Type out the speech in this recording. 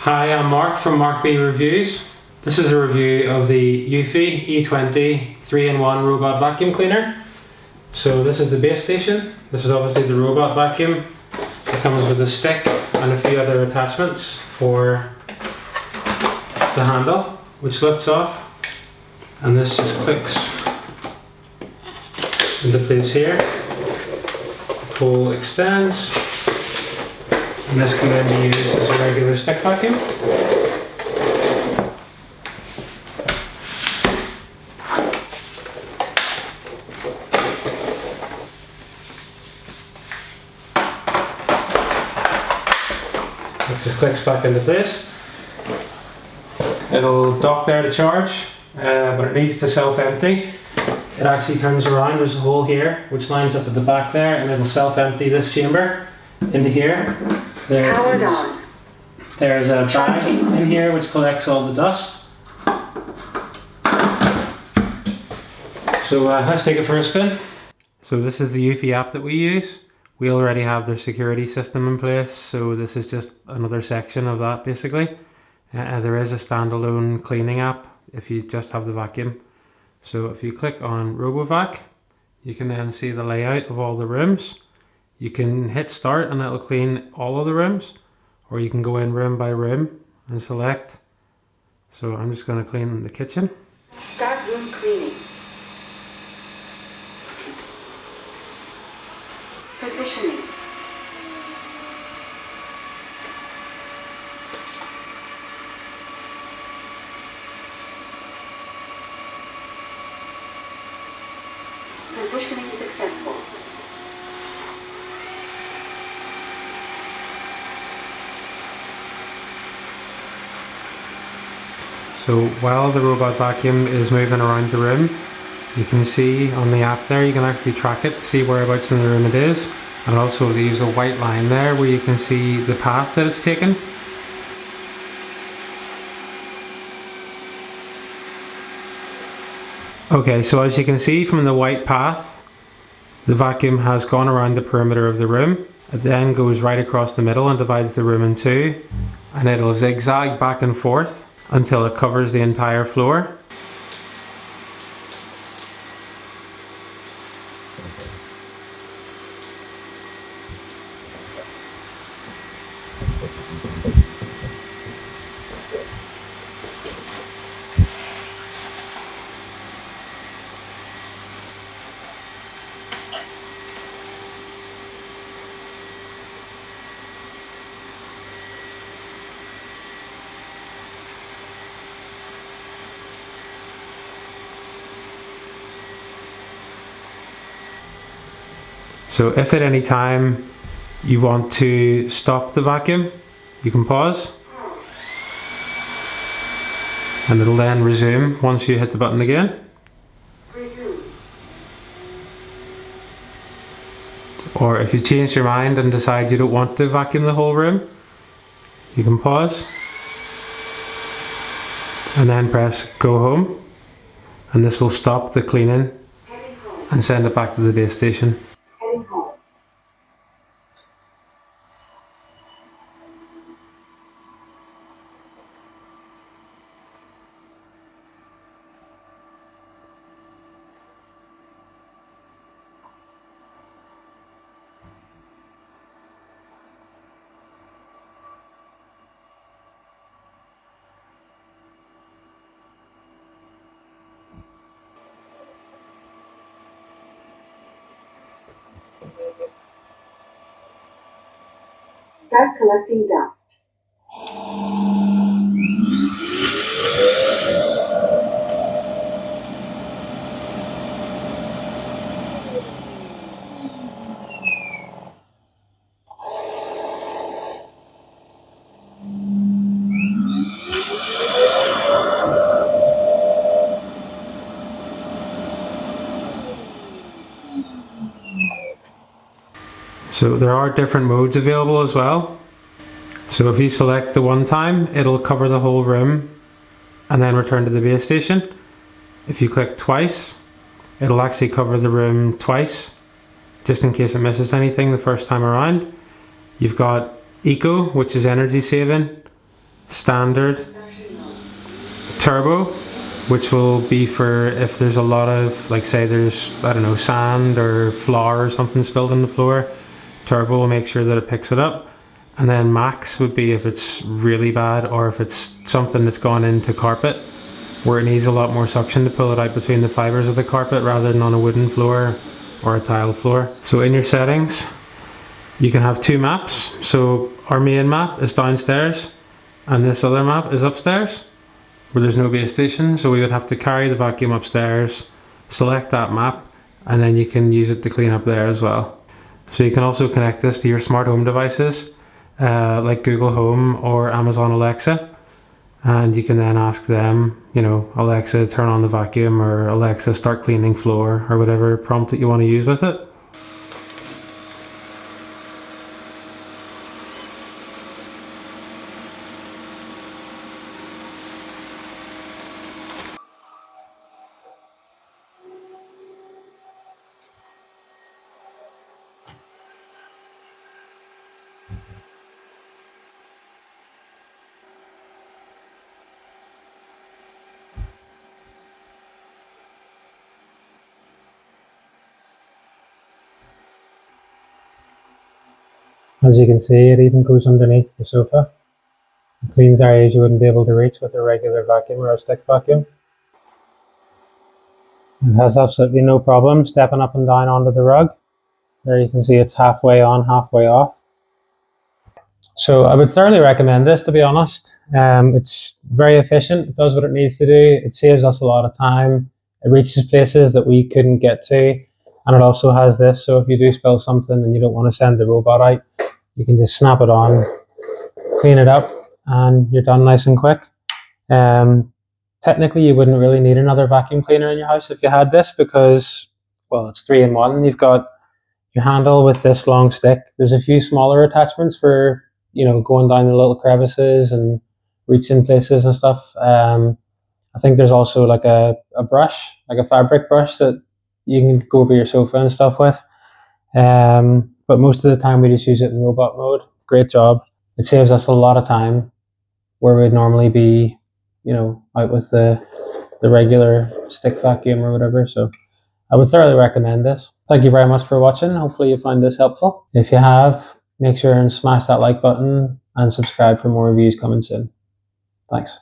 Hi, I'm Mark from Mark B Reviews. This is a review of the Eufy E20 3-in-1 robot vacuum cleaner. So this is the base station. This is obviously the robot vacuum. It comes with a stick and a few other attachments for the handle, which lifts off, and this just clicks into place here. The pole extends, and this can then be used as a regular stick vacuum. It just clicks back into place. It'll dock there to charge, but it needs to self-empty. It actually turns around, there's a hole here which lines up at the back there, and it'll self-empty this chamber into here. There's a bag in here which collects all the dust. So let's take it for a spin. So this is the Eufy app that we use. We already have their security system in place, so this is just another section of that basically. There is a standalone cleaning app if you just have the vacuum. So if you click on RoboVac, you can then see the layout of all the rooms. You can hit start and it'll clean all of the rooms, or you can go in room by room and select. So I'm just going to clean the kitchen. Start room cleaning. Positioning. Positioning successful. So while the robot vacuum is moving around the room, you can see on the app there, you can actually track it, see whereabouts in the room it is. And also leaves a white line there where you can see the path that it's taken. Okay, so as you can see from the white path, the vacuum has gone around the perimeter of the room. It then goes right across the middle and divides the room in two, and it'll zigzag back and forth until it covers the entire floor. So if at any time you want to stop the vacuum, you can pause and it'll then resume once you hit the button again. Or if you change your mind and decide you don't want to vacuum the whole room, you can pause and then press go home, and this will stop the cleaning and send it back to the base station. Start collecting dust. So there are different modes available as well. So if you select the one time, it'll cover the whole room and then return to the base station. If you click twice, it'll actually cover the room twice, just in case it misses anything the first time around. You've got Eco, which is energy saving, standard, turbo, which will be for if there's a lot of, like say there's, I don't know, sand or flour or something spilled on the floor, turbo will make sure that it picks it up. And then max would be if it's really bad, or if it's something that's gone into carpet where it needs a lot more suction to pull it out between the fibers of the carpet rather than on a wooden floor or a tile floor. So in your settings you can have two maps. So our main map is downstairs and this other map is upstairs where there's no base station, so we would have to carry the vacuum upstairs, select that map, and then you can use it to clean up there as well. So you can also connect this to your smart home devices like Google Home or Amazon Alexa, and you can then ask them, you know, Alexa turn on the vacuum, or Alexa start cleaning floor, or whatever prompt that you want to use with it. As you can see, it even goes underneath the sofa. It cleans areas you wouldn't be able to reach with a regular vacuum or a stick vacuum. It has absolutely no problem stepping up and down onto the rug. There you can see it's halfway on, halfway off. So I would thoroughly recommend this, to be honest. It's very efficient, it does what it needs to do, it saves us a lot of time, it reaches places that we couldn't get to, and it also has this, so if you do spill something and you don't want to send the robot out, you can just snap it on, clean it up, and you're done nice and quick. Technically, you wouldn't really need another vacuum cleaner in your house if you had this, because, well, it's 3-in-1. You've got your handle with this long stick. There's a few smaller attachments for, you know, going down the little crevices and reaching places and stuff. I think there's also like a brush, like a fabric brush that you can go over your sofa and stuff with. But most of the time we just use it in robot mode. Great job. It saves us a lot of time where we'd normally be, you know, out with the regular stick vacuum or whatever. So I would thoroughly recommend this. Thank you very much for watching. Hopefully you find this helpful. If you have, make sure and smash that like button and subscribe for more reviews coming soon. Thanks.